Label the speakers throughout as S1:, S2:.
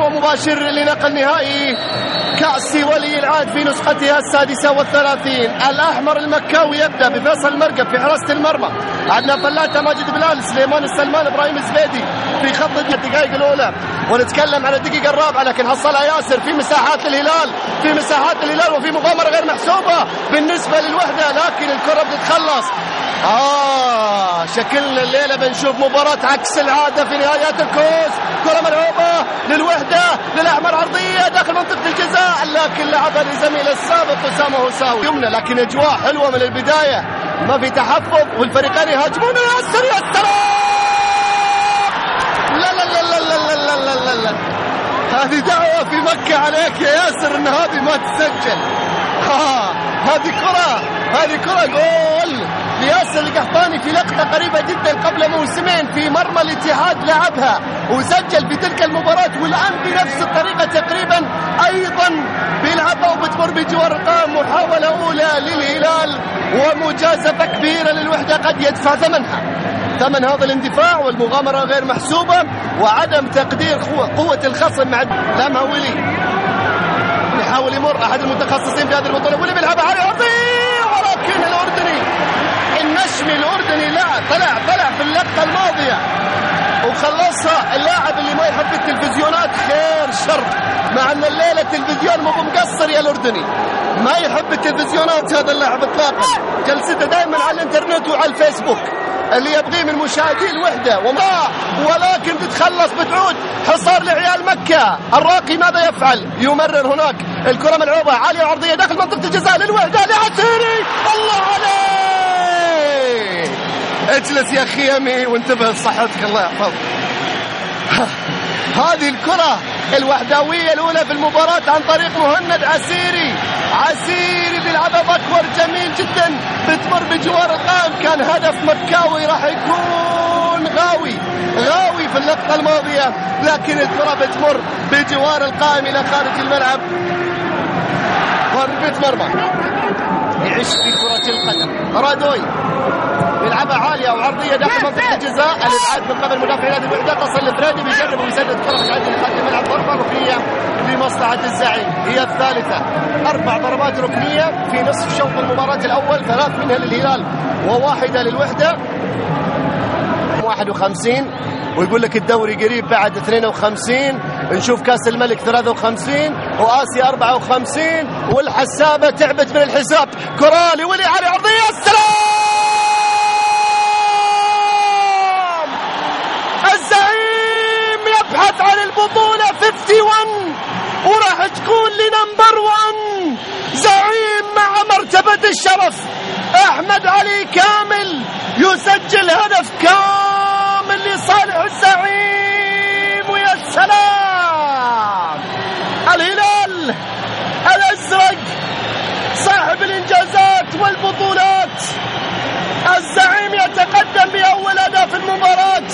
S1: ومباشر لنقل نهائي كأس ولي العهد في نسختها 36. الأحمر المكاوي يبدأ بفيصل المرقب في حراسة المرمى، عندنا فلاتة ماجد بلال، سليمان السلمان، إبراهيم الزبيدي في خط الدقائق الأولى، ونتكلم على الدقيقة الرابعة لكن حصلها ياسر في مساحات الهلال، في مساحات الهلال وفي مغامرة غير محسوبة بالنسبة للوحدة، لكن الكرة بتتخلص. شكلنا الليلة بنشوف مباراة عكس العادة في نهايات الكوس. كرة ملعوبة للوحدة للأحمر، عرضية داخل منطقة الجزاء، لكن لعبها لزميله السابق أسامة هساوي يمنى، لكن أجواء حلوة من البداية، ما في تحفظ والفريقين يهاجمون. ياسر يا سلام! لا لا لا لا لا لا لا لا لا، هذه دعوة في مكة عليك يا ياسر ان هذه ما تسجل. هذه كرة جول لياسر القحطاني في لقطة قريبة جدا قبل موسمين في مرمى الاتحاد لعبها وسجل في تلك المباراة، والآن بنفس الطريقة تقريبا أيضا بيلعبها وبتمر بجوار القائم. محاولة أولى للهلال ومجازفة كبيرة للوحدة قد يدفع ثمن هذا الاندفاع والمغامرة غير محسوبة وعدم تقدير قوة الخصم. مع لمها ويلي يحاول يمر أحد المتخصصين في هذه البطولة، ويلي بيلعبها على عرضية، ولكن الأردني النشمي الأردني طلع في اللقطة الماضية وخلصها. اللاعب اللي ما يحب التلفزيونات خير شر، مع أن الليلة التلفزيون مو مقصر يا الأردني، ما يحب التلفزيونات هذا اللاعب اطلاقا، جلسته دائما على الانترنت وعلى الفيسبوك اللي يبغيه من مشاهدي الوحدة ولكن تتخلص بتعود حصار لعيال مكة. الراقي ماذا يفعل؟ يمرر هناك الكرة ملعوبة عالية عرضية داخل منطقة الجزاء للوحدة لعسيري، الله عليه. اجلس يا خيمي وانتبه لصحتك الله يحفظك. هذه الكرة الوحداوية الأولى في المباراة عن طريق مهند عسيري بيلعبها بكور جميل جدا بتمر بجوار القائم. كان هدف مكاوي راح يكون غاوي في اللقطة الماضية، لكن الكرة بتمر بجوار القائم إلى خارج الملعب. ضربة مرمى يعيش في كرة القدم. رادوي يلعبها عالية وعرضية داخل منطقة الجزاء، الإبعاد من قبل مدافع نادي الوحدة، تصل لفريدي بيجرب ويسدد كرة تعدي لخارج الملعب. ضربة ركنية لمصلحة الزعيم، هي الثالثة. 4 ضربات ركنية في نصف شوط المباراة الأول، 3 منها للهلال وواحدة للوحدة. 51 ويقول لك الدوري قريب بعد 52، نشوف كاس الملك 53 وآسيا 54 والحسابة تعبت من الحساب. كرالي ولي علي عرضية، السلام! الزعيم يبحث عن البطولة 51 وراح تكون لنمبر 1 زعيم مع مرتبة الشرف. أحمد علي كامل يسجل هدف كامل لصالح الزعيم، ويا سلام! الهلال الأزرق صاحب الإنجازات والبطولات، الزعيم يتقدم بأول هدف المباراة.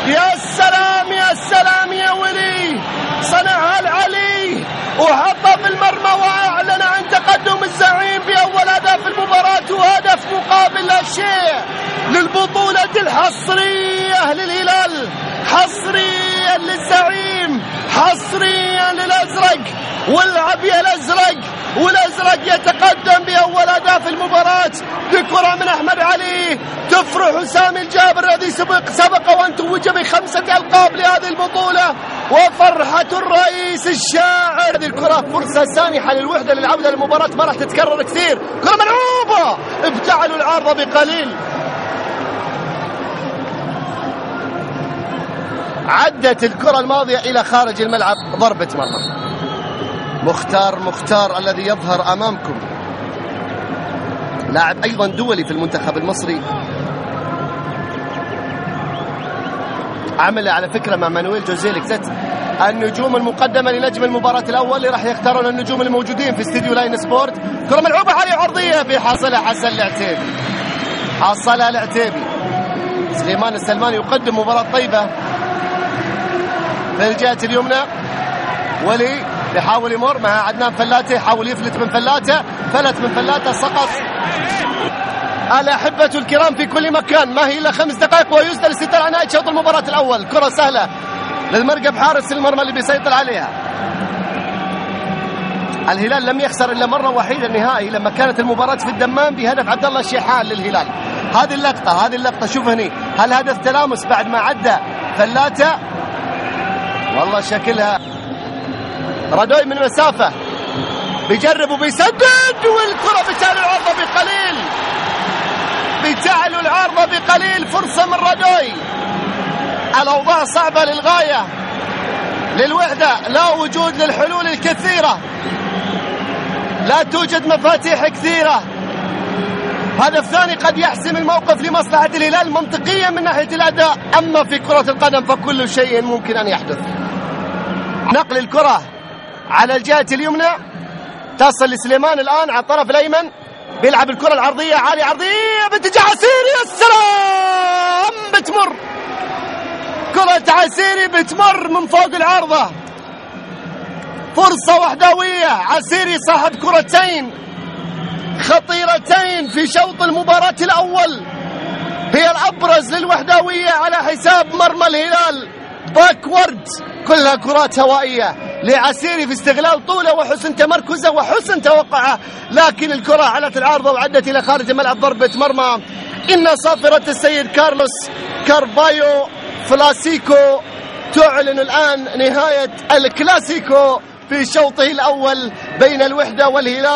S1: يا سلام يا سلام يا ولي، صنعها العلي وحطها في المرمى وأعلن عن تقدم الزعيم بأول هدف المباراة، وهدف مقابل لا شيء للبطولة الحصرية للهلال، حصريا للزعيم، حصريا للأزرق والعبي الأزرق، والأزرق يتقدم بأول أهداف المباراة بكرة من أحمد علي تفرح حسام الجابر الذي سبق وأن توج ب5 ألقاب لهذه البطولة، وفرحة الرئيس الشاعر. هذه الكرة فرصة سانحة للوحدة للعودة للمباراة، ما راح تتكرر كثير. كرة ملعوبة ابتعلوا العارضة بقليل، عدت الكرة الماضية إلى خارج الملعب. ضربة مرمى مختار الذي يظهر أمامكم، لاعب أيضا دولي في المنتخب المصري، عمل على فكرة مع مانويل جوزيه لكزت النجوم المقدمة لنجم المباراة الأول اللي راح يختارون النجوم الموجودين في استديو لاين سبورت. كرة ملعوبة عليه عرضية بحصلها حسن العتيبي، حصلها العتيبي. سليمان السلماني يقدم مباراة طيبة في الجهة اليمنى، ولي يحاول يمر مع عدنان فلاته، يحاول يفلت من فلاته، فلت من فلاته، سقط. الأحبة الكرام في كل مكان، ما هي إلا 5 دقائق ويسدل الاستثناء على نهاية شوط المباراة الأول. كرة سهلة للمرقب حارس المرمى اللي بيسيطر عليها. الهلال لم يخسر إلا مرة وحيدة النهائي لما كانت المباراة في الدمام بهدف عبد الله الشيحان للهلال. هذه اللقطة شوف هني، هل هدف تلامس بعد ما عدى فلاتة؟ والله شكلها رادوي من مسافة بيجرب وبيسدد، والكرة بتعلو العارضة بقليل. فرصة من رادوي. الأوضاع صعبة للغاية للوحدة، لا وجود للحلول الكثيرة، لا توجد مفاتيح كثيرة. هدف ثاني قد يحسم الموقف لمصلحة الهلال منطقيا من ناحية الأداء، أما في كرة القدم فكل شيء ممكن أن يحدث. نقل الكرة على الجهة اليمنى تصل لسليمان الآن على الطرف الأيمن، بيلعب الكرة العرضية عالية، عرضية باتجاه عسيري. السلام، بتمر كرة عسيري بتمر من فوق العارضة. فرصة وحدوية، عسيري صاحب كرتين خطيرتين في شوط المباراة الأول، هي الأبرز للوحدوية على حساب مرمى الهلال. باكورد، كلها كرات هوائية لعسيري في استغلال طوله وحسن تمركزه وحسن توقعه، لكن الكرة علت العارضة وعدت إلى خارج الملعب، ضربة مرمى. إن صافرة السيد كارلوس كارفايو فلاسيكو تعلن الآن نهاية الكلاسيكو في شوطه الأول بين الوحدة والهلال.